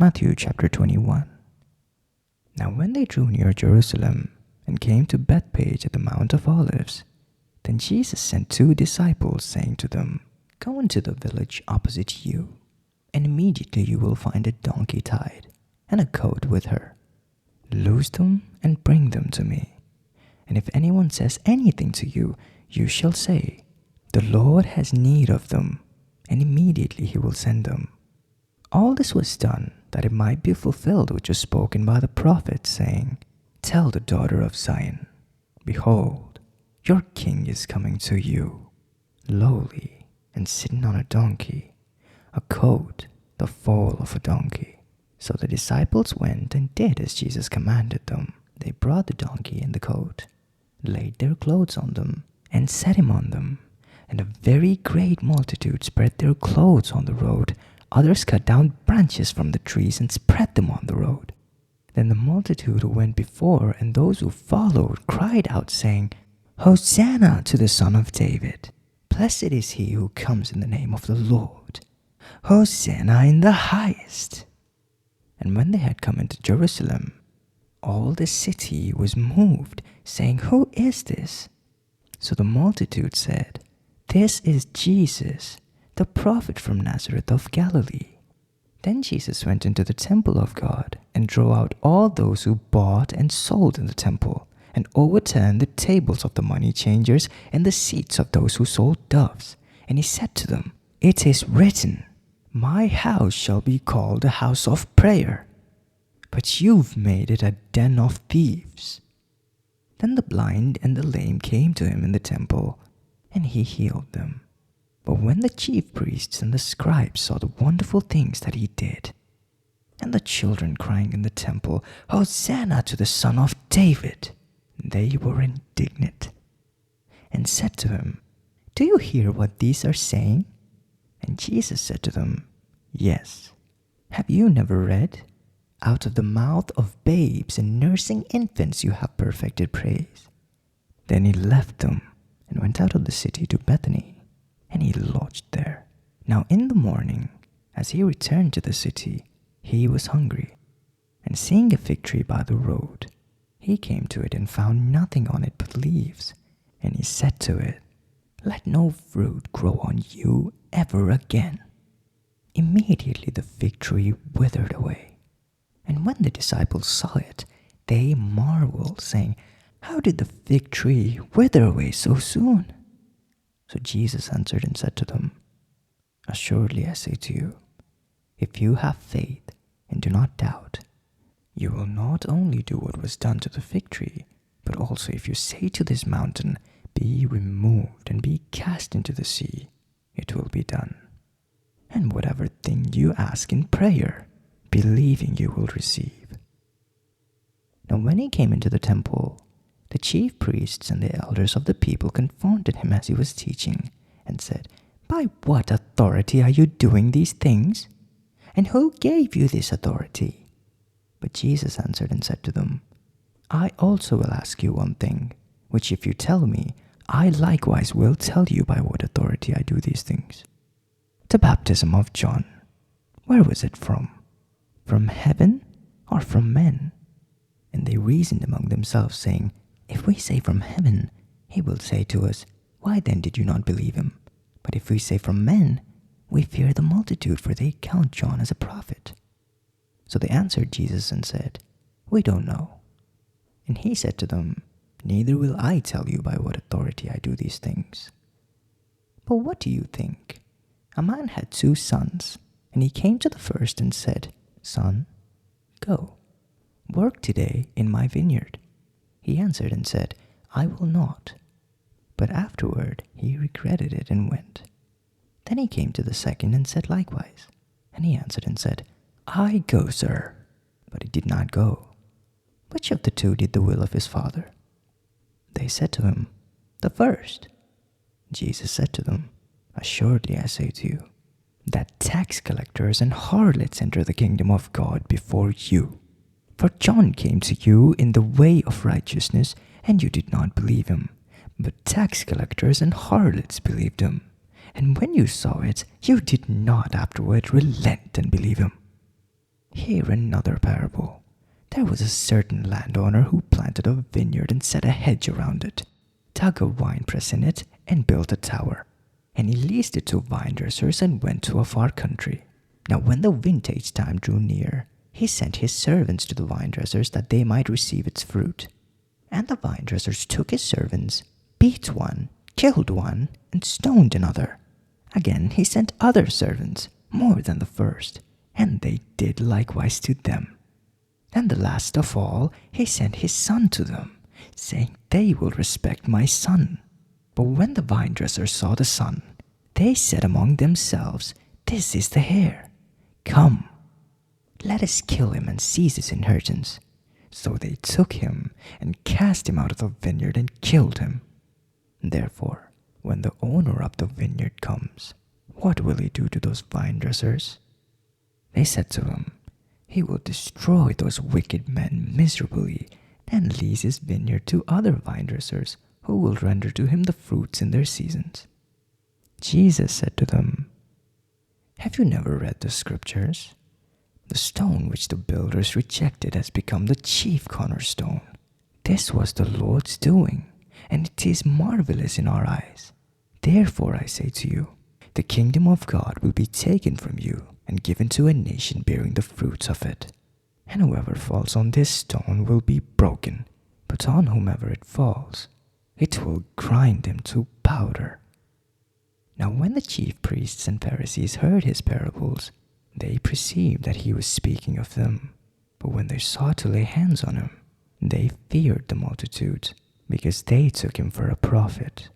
Matthew chapter 21. Now when they drew near Jerusalem and came to Bethpage at the Mount of Olives, then Jesus sent 2 disciples, saying to them, Go into the village opposite you, and immediately you will find a donkey tied, and a coat with her. Loose them and bring them to me. And if anyone says anything to you, you shall say, The Lord has need of them, and immediately he will send them. All this was done, that it might be fulfilled which was spoken by the prophet, saying, Tell the daughter of Zion, Behold, your king is coming to you, lowly, and sitting on a donkey, a coat, the foal of a donkey. So the disciples went and did as Jesus commanded them. They brought the donkey and the coat, laid their clothes on them, and set him on them. And a very great multitude spread their clothes on the road. Others cut down branches from the trees and spread them on the road. Then the multitude who went before and those who followed cried out, saying, Hosanna to the Son of David! Blessed is he who comes in the name of the Lord! Hosanna in the highest! And when they had come into Jerusalem, all the city was moved, saying, Who is this? So the multitude said, This is Jesus, the prophet from Nazareth of Galilee. Then Jesus went into the temple of God and drove out all those who bought and sold in the temple, and overturned the tables of the money changers and the seats of those who sold doves. And he said to them, It is written, My house shall be called a house of prayer, but you've made it a den of thieves. Then the blind and the lame came to him in the temple, and he healed them. But when the chief priests and the scribes saw the wonderful things that he did, and the children crying in the temple, Hosanna to the Son of David, they were indignant, and said to him, Do you hear what these are saying? And Jesus said to them, Yes. Have you never read? Out of the mouth of babes and nursing infants you have perfected praise. Then he left them and went out of the city to Bethany, and he lodged there. Now in the morning, as he returned to the city, he was hungry. And seeing a fig tree by the road, he came to it and found nothing on it but leaves. And he said to it, Let no fruit grow on you ever again. Immediately the fig tree withered away. And when the disciples saw it, they marveled, saying, How did the fig tree wither away so soon? So Jesus answered and said to them, Assuredly I say to you, if you have faith and do not doubt, you will not only do what was done to the fig tree, but also if you say to this mountain, Be removed and be cast into the sea, it will be done. And whatever thing you ask in prayer, believing you will receive. Now when he came into the temple, the chief priests and the elders of the people confronted him as he was teaching, and said, By what authority are you doing these things? And who gave you this authority? But Jesus answered and said to them, I also will ask you one thing, which if you tell me, I likewise will tell you by what authority I do these things. The baptism of John, where was it from? From heaven or from men? And they reasoned among themselves, saying, If we say from heaven, he will say to us, Why then did you not believe him? But if we say from men, we fear the multitude, for they count John as a prophet. So they answered Jesus and said, We don't know. And he said to them, Neither will I tell you by what authority I do these things. But what do you think? A man had 2 sons, and he came to the first and said, Son, go, work today in my vineyard. He answered and said, I will not. But afterward he regretted it and went. Then he came to the second and said likewise. And he answered and said, I go, sir. But he did not go. Which of the 2 did the will of his father? They said to him, The first. Jesus said to them, Assuredly I say to you, that tax collectors and harlots enter the kingdom of God before you. For John came to you in the way of righteousness, and you did not believe him. But tax collectors and harlots believed him. And when you saw it, you did not afterward relent and believe him. Hear another parable. There was a certain landowner who planted a vineyard and set a hedge around it, dug a winepress in it, and built a tower. And he leased it to vine dressers and went to a far country. Now when the vintage time drew near, he sent his servants to the vine dressers that they might receive its fruit. And the vine dressers took his servants, beat one, killed one, and stoned another. Again he sent other servants, more than the first, and they did likewise to them. Then the last of all he sent his son to them, saying, They will respect my son. But when the vine dressers saw the son, they said among themselves, This is the heir. Come, let us kill him and seize his inheritance. So they took him and cast him out of the vineyard and killed him. Therefore, when the owner of the vineyard comes, what will he do to those vine dressers? They said to him, He will destroy those wicked men miserably and lease his vineyard to other vine dressers who will render to him the fruits in their seasons. Jesus said to them, Have you never read the scriptures? The stone which the builders rejected has become the chief cornerstone. This was the Lord's doing, and it is marvelous in our eyes. Therefore I say to you, the kingdom of God will be taken from you and given to a nation bearing the fruits of it. And whoever falls on this stone will be broken, but on whomever it falls, it will grind him to powder. Now when the chief priests and Pharisees heard his parables, they perceived that he was speaking of them. But when they sought to lay hands on him, they feared the multitudes, because they took him for a prophet.